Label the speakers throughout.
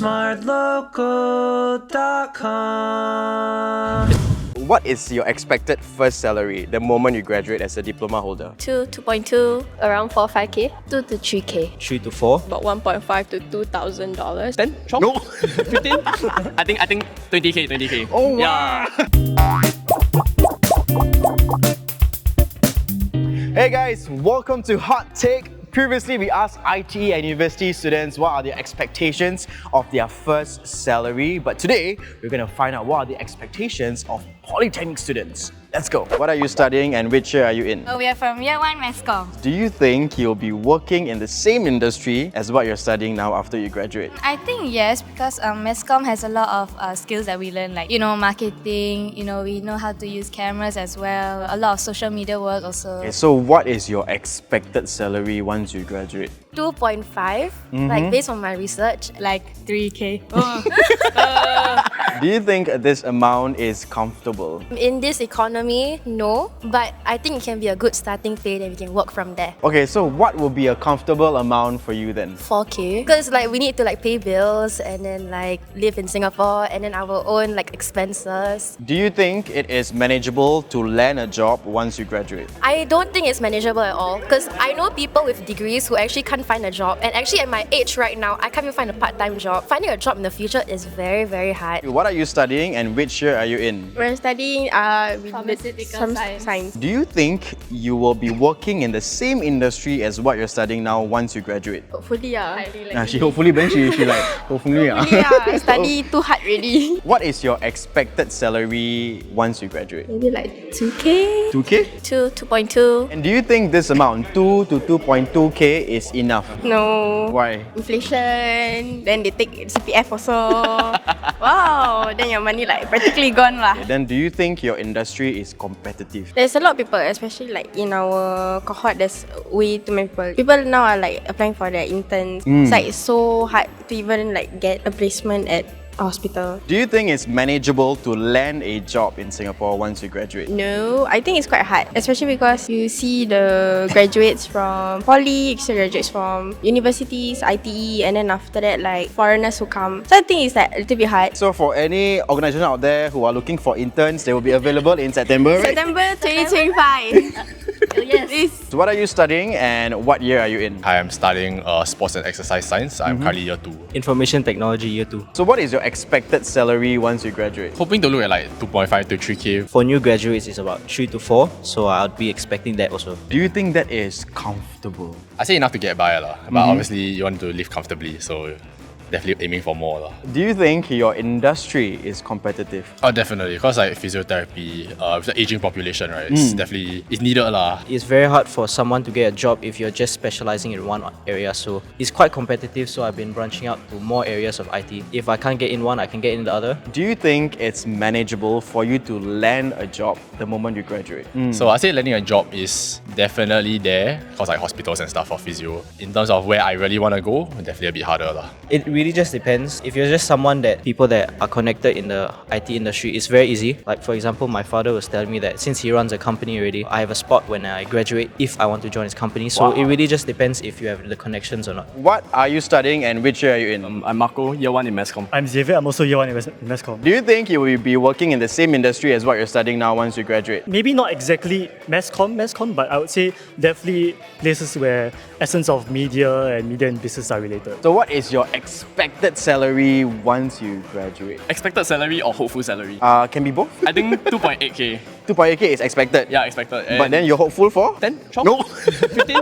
Speaker 1: smartlocal.com.
Speaker 2: What is your expected first salary the moment you graduate as a diploma holder?
Speaker 3: 2.2, around 4-5K, 2 to 3K.
Speaker 4: 3 to 4.
Speaker 5: About $1.5 to $2,000.
Speaker 6: 10? 12?
Speaker 2: No.
Speaker 6: 15? I think 20k.
Speaker 2: Oh wow. Hey guys, welcome to Hot Take. Previously, we asked IT and university students what are their expectations of their first salary. But today, we're going to find out what are the expectations of polytechnic students. Let's go. What are you studying and which year are you in?
Speaker 7: We are from year 1 Masscom.
Speaker 2: Do you think you'll be working in the same industry as what you're studying now after you graduate?
Speaker 7: I think yes, because Masscom has a lot of skills that we learn, like, marketing, we know how to use cameras as well, a lot of social media work also.
Speaker 2: Okay, so what is your expected salary once you graduate?
Speaker 3: 2.5, like based on my research.
Speaker 7: Like 3K.
Speaker 2: Do you think this amount is comfortable?
Speaker 3: In this economy, no, but I think it can be a good starting pay that we can work from there.
Speaker 2: Okay, so what will be a comfortable amount for you then?
Speaker 3: 4K, because we need to pay bills and then live in Singapore and then our own expenses.
Speaker 2: Do you think it is manageable to land a job once you graduate?
Speaker 3: I don't think it's manageable at all, because I know people with degrees who actually can't find a job, and actually at my age right now, I can't even find a part-time job. Finding a job in the future is very, very hard.
Speaker 2: What are you studying and which year are you in?
Speaker 5: We're studying
Speaker 7: Pharmaceutical
Speaker 5: science.
Speaker 2: Do you think you will be working in the same industry as what you're studying now once you graduate?
Speaker 5: Hopefully,
Speaker 2: She hopefully, hopefully.
Speaker 5: I study too hard already.
Speaker 2: What is your expected salary once you graduate?
Speaker 5: Maybe 2K?
Speaker 2: 2K?
Speaker 3: 2.2.
Speaker 2: And do you think this amount, 2 to 2.2k, is enough?
Speaker 5: No.
Speaker 2: Why?
Speaker 5: Inflation, then they take CPF also. Wow, then your money practically gone lah.
Speaker 2: Then do you think your industry is competitive?
Speaker 5: There's a lot of people, especially in our cohort, there's way too many people. People now are applying for their interns. It's so hard to even get a placement at a hospital.
Speaker 2: Do you think it's manageable to land a job in Singapore once you graduate?
Speaker 5: No, I think it's quite hard, especially because you see the graduates from poly, graduates from universities, ITE, and then after that foreigners who come. So I think it's a little bit hard.
Speaker 2: So for any organisation out there who are looking for interns, they will be available in September, right?
Speaker 5: September 2025.
Speaker 3: Yes.
Speaker 2: So what are you studying and what year are you in?
Speaker 8: I am studying sports and exercise science. I'm currently year 2.
Speaker 4: Information technology year 2.
Speaker 2: So what is your expected salary once you graduate?
Speaker 8: Hoping to look at 2.5 to 3k.
Speaker 4: For new graduates, it's about 3 to 4. So I'll be expecting that also.
Speaker 2: Do you think that is comfortable?
Speaker 8: I say enough to get by lah. But obviously you want to live comfortably, so definitely aiming for more lah.
Speaker 2: Do you think your industry is competitive?
Speaker 8: Oh, definitely, because physiotherapy, with the aging population, right, it's definitely needed lah.
Speaker 4: It's very hard for someone to get a job if you're just specializing in one area. So it's quite competitive. So I've been branching out to more areas of IT. If I can't get in one, I can get in the other.
Speaker 2: Do you think it's manageable for you to land a job the moment you graduate?
Speaker 8: So I say landing a job is definitely there, because hospitals and stuff for physio. In terms of where I really want to go, definitely a bit harder lah.
Speaker 4: It really just depends. If you're just someone that people that are connected in the IT industry, it's very easy. Like for example, my father was telling me that since he runs a company already, I have a spot when I graduate if I want to join his company. So it really just depends if you have the connections or not.
Speaker 2: What are you studying and which year are you in?
Speaker 6: I'm Marco, year 1 in Masscom.
Speaker 9: I'm Xavier, I'm also year 1 in Masscom.
Speaker 2: Do you think you will be working in the same industry as what you're studying now once you graduate?
Speaker 9: Maybe not exactly Masscom, but I would say definitely places where essence of media and business are related.
Speaker 2: So what is your expected salary once you graduate?
Speaker 6: Expected salary or hopeful salary?
Speaker 2: Can be both.
Speaker 6: I think 2.8k.
Speaker 2: 2.8k is expected.
Speaker 6: Yeah, expected.
Speaker 2: But then you're hopeful for?
Speaker 6: 10? 12?
Speaker 2: No.
Speaker 6: 15?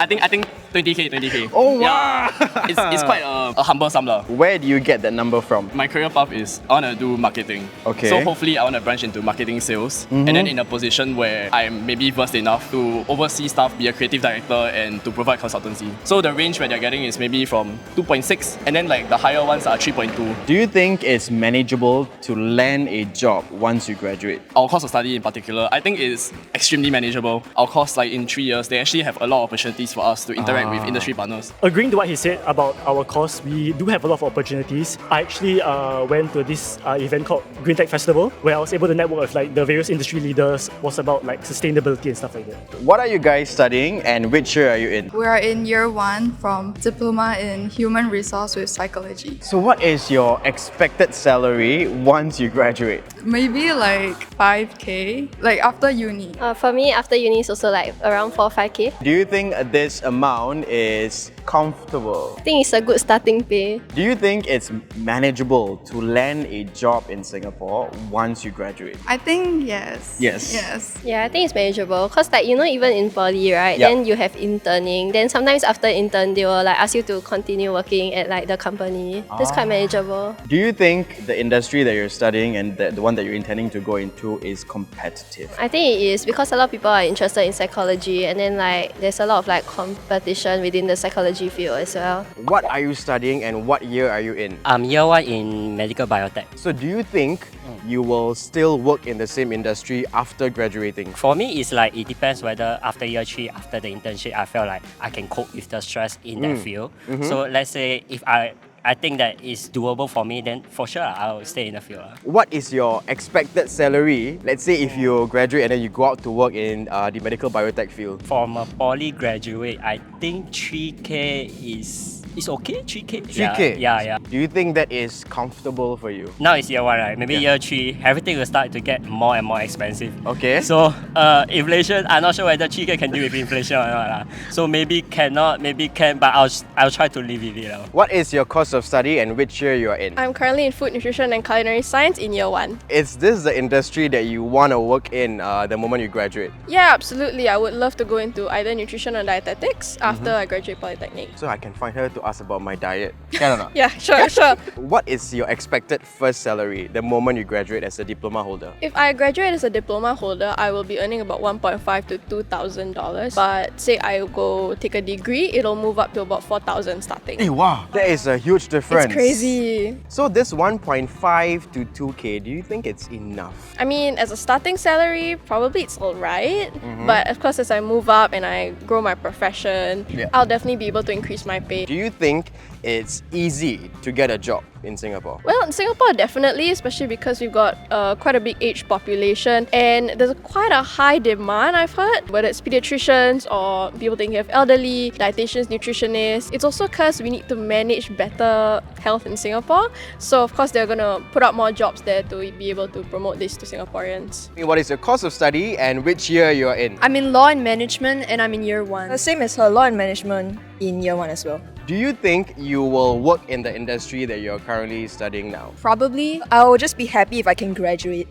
Speaker 6: I think 20k.
Speaker 2: Oh wow.
Speaker 6: Yeah. It's quite a humble sum lah.
Speaker 2: Where do you get that number from?
Speaker 6: My career path is I want to do marketing.
Speaker 2: Okay.
Speaker 6: So hopefully I want to branch into marketing sales, and then in a position where I'm maybe versed enough to oversee stuff, be a creative director, and to provide consultancy. So the range where they're getting is maybe from 2.6, and then the higher ones are 3.2.
Speaker 2: Do you think it's manageable to land a job once you graduate?
Speaker 6: Our course of study in particular, I think it's extremely manageable. Our course, like in 3 years, they actually have a lot of opportunities for us to interact with industry partners.
Speaker 9: Agreeing to what he said about our course, we do have a lot of opportunities. I actually went to this event called Green Tech Festival, where I was able to network with like the various industry leaders. Was about like sustainability and stuff like that.
Speaker 2: What are you guys studying and which year are you in?
Speaker 1: We are in year 1 from Diploma in Human Resource with Psychology.
Speaker 2: So what is your expected salary once you graduate?
Speaker 1: Maybe like 5k, like after uni.
Speaker 3: For me, after uni, it's also like around 4-5k.
Speaker 2: Do you think this amount is comfortable?
Speaker 3: I think it's a good starting pay.
Speaker 2: Do you think it's manageable to land a job in Singapore once you graduate?
Speaker 1: I think yes.
Speaker 2: Yes.
Speaker 1: Yes.
Speaker 3: Yeah, I think it's manageable because like, you know, even in poly, right,
Speaker 2: Yup.
Speaker 3: then you have interning. Then sometimes after intern, they will like ask you to continue working at like the company. That's quite manageable.
Speaker 2: Do you think the industry that you're studying and the one that you're intending to go into is competitive?
Speaker 3: I think it is because a lot of people are interested in psychology, and then like there's a lot of like competition within the psychology field as well.
Speaker 2: What are you studying and what year are you in?
Speaker 10: I'm year 1 in medical biotech.
Speaker 2: So do you think you will still work in the same industry after graduating?
Speaker 10: For me, it's like it depends whether after year 3, after the internship, I feel like I can cope with the stress in that field. So let's say if I think that is doable for me, then for sure I'll stay in the field.
Speaker 2: What is your expected salary? Let's say if you graduate and then you go out to work in the medical biotech field.
Speaker 10: From a poly graduate, I think 3k is okay. 3k.
Speaker 2: 3K?
Speaker 10: Yeah.
Speaker 2: Do you think that is comfortable for you?
Speaker 10: Now it's year 1, right? Maybe year 3, everything will start to get more and more expensive.
Speaker 2: Okay.
Speaker 10: So inflation, I'm not sure whether 3k can deal with inflation or not. So maybe cannot, maybe can, but I'll try to live with it.
Speaker 2: What is your course of study and which year you are in?
Speaker 5: I'm currently in Food, Nutrition and Culinary Science in year 1.
Speaker 2: Is this the industry that you want to work in the moment you graduate?
Speaker 5: Yeah, absolutely. I would love to go into either nutrition or dietetics after I graduate Polytechnic.
Speaker 2: So I can find her to ask about my diet. Can or not?
Speaker 5: Yeah, sure.
Speaker 2: What is your expected first salary the moment you graduate as a diploma holder?
Speaker 5: If I graduate as a diploma holder, I will be earning about $1,500 to $2,000. But say I go take a degree, it'll move up to about $4,000 starting.
Speaker 2: Hey, wow, that is a huge difference.
Speaker 5: It's crazy.
Speaker 2: So this 1.5 to 2k, do you think it's enough?
Speaker 5: I mean, as a starting salary, probably it's alright. But of course, as I move up and I grow my profession, I'll definitely be able to increase my pay.
Speaker 2: Do you think it's easy to get a job in Singapore?
Speaker 5: Well, in Singapore, definitely, especially because we've got quite a big aged population and there's quite a high demand, I've heard, whether it's pediatricians or people taking care of elderly, dietitians, nutritionists. It's also because we need to manage better health in Singapore. So, of course, they're going to put up more jobs there to be able to promote this to Singaporeans.
Speaker 2: What is your course of study and which year you are in?
Speaker 11: I'm in Law and Management and I'm in year 1.
Speaker 12: The same as her, Law and Management in year 1 as well.
Speaker 2: Do you think you will work in the industry that you're currently studying now?
Speaker 12: Probably. I'll just be happy if I can graduate.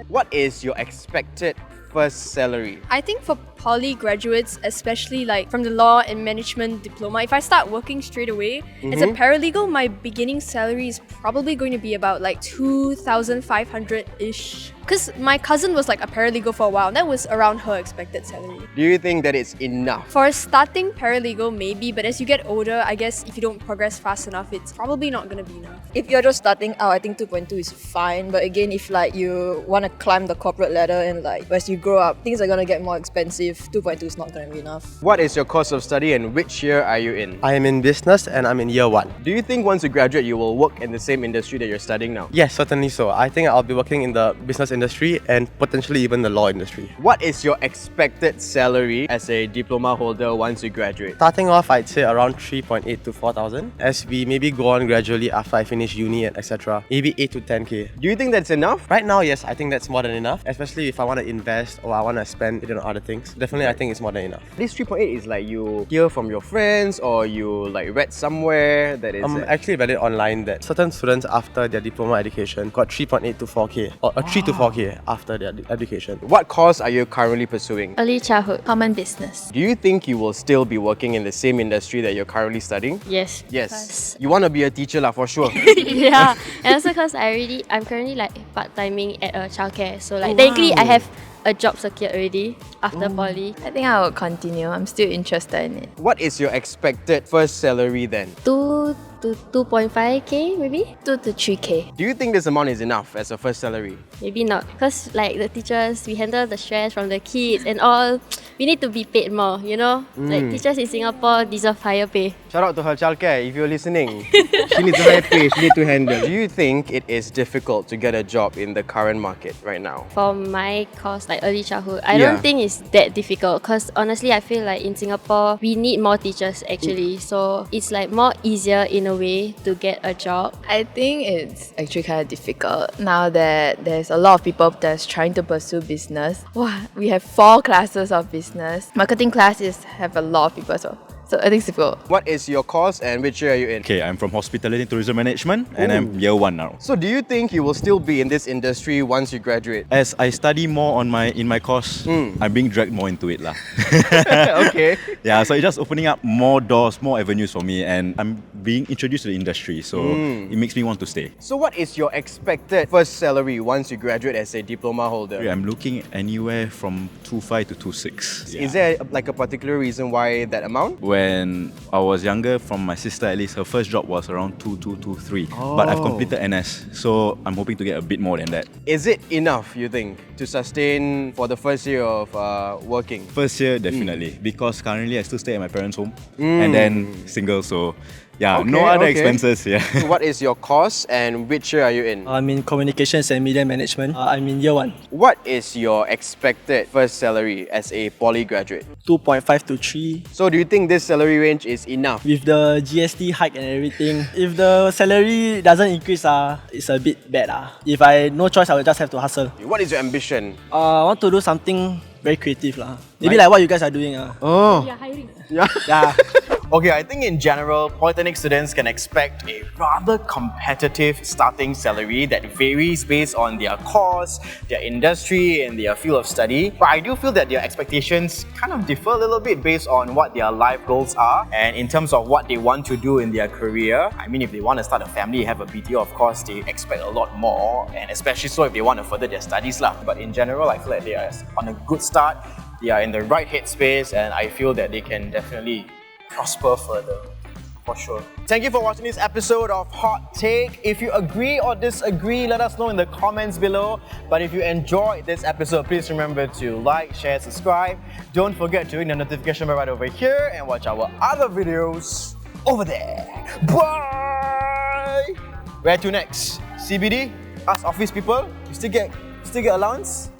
Speaker 2: What is your expected first salary?
Speaker 11: I think for poly graduates, especially like from the Law and Management diploma, if I start working straight away as a paralegal, my beginning salary is probably going to be about like 2,500-ish. Because my cousin was like a paralegal for a while, and that was around her expected salary.
Speaker 2: Do you think that it's enough?
Speaker 11: For a starting paralegal, maybe, but as you get older, I guess if you don't progress fast enough, it's probably not going to be enough.
Speaker 12: If you're just starting out, I think 2.2 is fine. But again, if like you want to climb the corporate ladder and like as you grow up, things are going to get more expensive, 2.2 is not going to be enough.
Speaker 2: What is your course of study and which year are you in?
Speaker 13: I am in business and I'm in year 1.
Speaker 2: Do you think once you graduate, you will work in the same industry that you're studying now?
Speaker 13: Yes, certainly so. I think I'll be working in the business industry and potentially even the law industry.
Speaker 2: What is your expected salary as a diploma holder once you graduate?
Speaker 13: Starting off, I'd say around 3.8 to 4,000. As we maybe go on gradually after I finish uni and etc. Maybe 8 to 10k.
Speaker 2: Do you think that's enough?
Speaker 13: Right now, yes, I think that's more than enough. Especially if I want to invest or I want to spend it on other things. Definitely, I think it's more than enough.
Speaker 2: This 3.8 is like you hear from your friends or you like read somewhere that is...
Speaker 13: Actually read it online that certain students after their diploma education got 3.8 to 4k or 3 to 4k after their education.
Speaker 2: What course are you currently pursuing?
Speaker 14: Early childhood, common business.
Speaker 2: Do you think you will still be working in the same industry that you're currently studying?
Speaker 14: Yes.
Speaker 2: Yes. You want to be a teacher lah, for sure.
Speaker 3: Yeah, and also because I'm currently like part-timing at a childcare, so like technically I have a job secured already after poly.
Speaker 14: I think I will continue. I'm still interested in it.
Speaker 2: What is your expected first salary then?
Speaker 14: 2
Speaker 3: 2 to 2.5k maybe? 2 to 3k.
Speaker 2: Do you think this amount is enough as a first salary?
Speaker 3: Maybe not. Because like the teachers, we handle the stress from the kids and all. We need to be paid more, you know? Like teachers in Singapore deserve higher pay.
Speaker 2: Shout out to her childcare if you're listening. She needs a higher pay, she needs to handle. Do you think it is difficult to get a job in the current market right now?
Speaker 3: For my course, like early childhood, I don't think it's that difficult because honestly, I feel like in Singapore, we need more teachers actually. So it's like more easier in a way to get a job.
Speaker 14: I think it's actually kind of difficult now that there's a lot of people that's trying to pursue business. Wow, we have 4 classes of business. Marketing classes have a lot of people, so I think it's difficult.
Speaker 2: What is your course and which year are you in?
Speaker 15: Okay, I'm from Hospitality and Tourism Management and I'm year 1 now.
Speaker 2: So do you think you will still be in this industry once you graduate?
Speaker 15: As I study more on in my course, I'm being dragged more into it lah.
Speaker 2: Okay.
Speaker 15: Yeah, so it's just opening up more doors, more avenues for me, and I'm being introduced to the industry, so it makes me want to stay.
Speaker 2: So what is your expected first salary once you graduate as a diploma holder?
Speaker 15: I'm looking anywhere from 2.5 to 2.6.
Speaker 2: Is there like a particular reason why that amount?
Speaker 15: When I was younger, from my sister at least, her first job was around 2.2, 2.3. But I've completed NS, so I'm hoping to get a bit more than that.
Speaker 2: Is it enough, you think, to sustain for the first year of working?
Speaker 15: First year, definitely. Because currently I still stay at my parents' home and then single, so yeah, no other expenses. Yeah.
Speaker 2: So what is your course and which year are you in?
Speaker 16: I'm in Communications and Media Management. I'm in year 1.
Speaker 2: What is your expected first salary as a poly graduate?
Speaker 16: 2.5 to 3.
Speaker 2: So do you think this salary range is enough?
Speaker 16: With the GST hike and everything, if the salary doesn't increase, it's a bit bad. If I no choice, I will just have to hustle.
Speaker 2: What is your ambition?
Speaker 16: I want to do something very creative. Maybe like what you guys are doing.
Speaker 2: Oh.
Speaker 3: We are hiring.
Speaker 2: Yeah. Okay, I think in general, polytechnic students can expect a rather competitive starting salary that varies based on their course, their industry, and their field of study. But I do feel that their expectations kind of differ a little bit based on what their life goals are and in terms of what they want to do in their career. I mean, if they want to start a family, have a BTO, of course, they expect a lot more, and especially so if they want to further their studies. But in general, I feel like they are on a good start, they are in the right headspace, and I feel that they can definitely prosper further, for sure. Thank you for watching this episode of Hot Take. If you agree or disagree, let us know in the comments below. But if you enjoyed this episode, please remember to like, share, subscribe. Don't forget to ring the notification bell right over here and watch our other videos over there. Bye! Where to next? CBD? Us office people? You still get allowance?